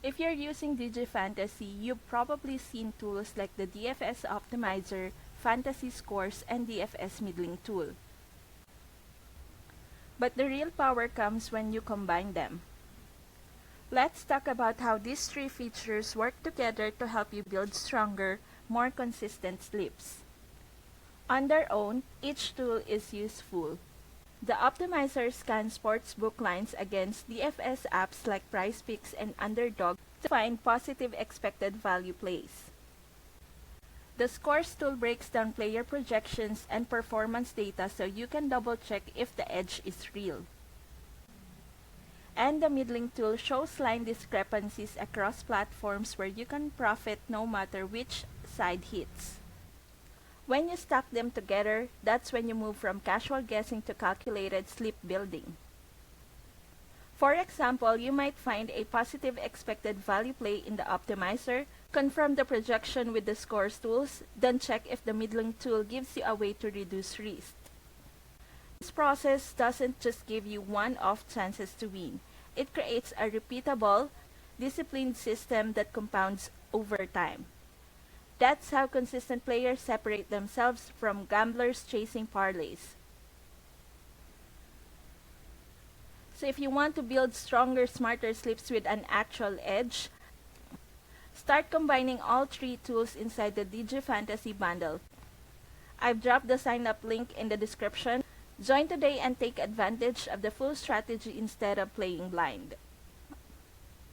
If you're using DigiFantasy, you've probably seen tools like the DFS Optimizer, Fantasy Scores, and DFS Middling tool. But the real power comes when you combine them. Let's talk about how these three features work together to help you build stronger, more consistent sleeps. On their own, each tool is useful. The optimizer scans sportsbook lines against DFS apps like PrizePicks and Underdog to find positive expected value plays. The Scores tool breaks down player projections and performance data so you can double-check if the edge is real. And the Middling tool shows line discrepancies across platforms where you can profit no matter which side hits. When you stack them together, that's when you move from casual guessing to calculated sleep building. For example, you might find a positive expected value play in the optimizer, confirm the projection with the Scores tools, then check if the Middling tool gives you a way to reduce risk. This process doesn't just give you one-off chances to win. It creates a repeatable, disciplined system that compounds over time. That's how consistent players separate themselves from gamblers chasing parlays. So if you want to build stronger, smarter sleeps with an actual edge, start combining all three tools inside the DigiFantasy bundle. I've dropped the sign-up link in the description. Join today and take advantage of the full strategy instead of playing blind.